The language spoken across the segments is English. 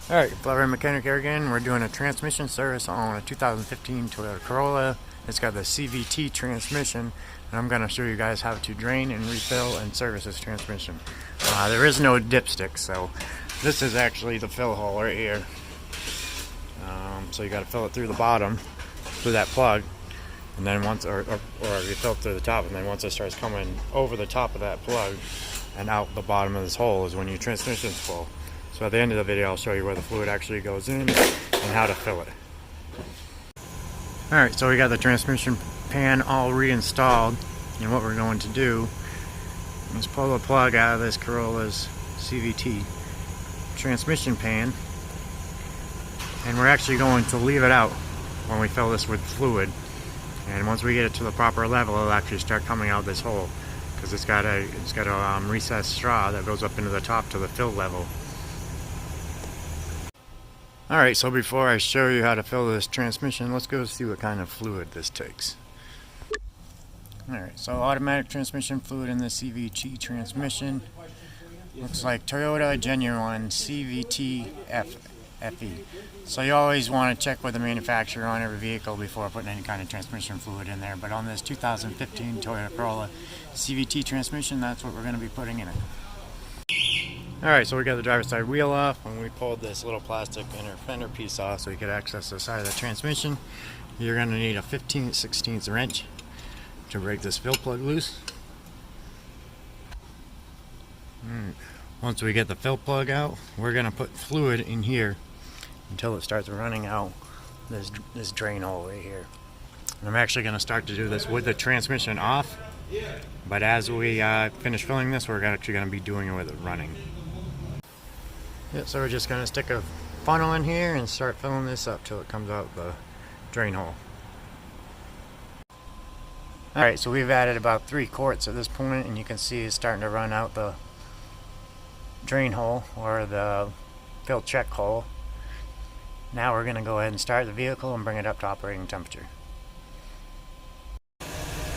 Alright, Flower Mechanic here again. We're doing a transmission service on a 2015 Toyota Corolla. It's got the CVT transmission, and I'm going to show you guys how to drain and refill and service this transmission. There is no dipstick, so this is actually the fill hole right here. So you got to fill it through the bottom, through that plug, and then once, or you fill it through the top, and then once it starts coming over the top of that plug and out the bottom of this hole is when your transmission's full. So at the end of the video, I'll show you where the fluid actually goes in and how to fill it. Alright, so we got the transmission pan all reinstalled, and what we're going to do is pull the plug out of this Corolla's CVT transmission pan, and we're actually going to leave it out when we fill this with fluid. And once we get it to the proper level, it'll actually start coming out this hole, because it's got a recessed straw that goes up into the top to the fill level. Alright, so before I show you how to fill this transmission, let's go see what kind of fluid this takes. Alright, so automatic transmission fluid in the CVT transmission. Looks like Toyota Genuine CVT FE. So you always want to check with the manufacturer on every vehicle before putting any kind of transmission fluid in there. But on this 2015 Toyota Corolla CVT transmission, that's what we're going to be putting in it. Alright, so we got the driver's side wheel off, and we pulled this little plastic inner fender piece off so you could access the side of the transmission. You're going to need a 15/16 wrench to break this fill plug loose. Once we get the fill plug out, we're going to put fluid in here until it starts running out this drain hole right here. And I'm actually going to start to do this with the transmission off, but as we finish filling this, we're actually going to be doing it with it running. So we're just going to stick a funnel in here and start filling this up till it comes out the drain hole. Alright, so we've added about 3 quarts at this point, and you can see it's starting to run out the drain hole, or the fill check hole. Now we're going to go ahead and start the vehicle and bring it up to operating temperature.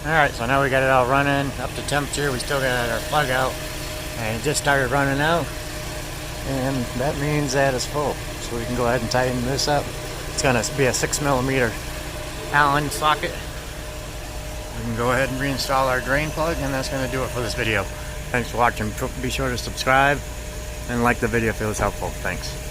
Alright, so now we got it all running up to temperature. We still got our plug out, and it just started running out. And that means that it's full. So we can go ahead and tighten this up. It's going to be a 6mm Allen socket. We can go ahead and reinstall our drain plug, and that's going to do it for this video. Thanks for watching. Be sure to subscribe and like the video if it was helpful. Thanks.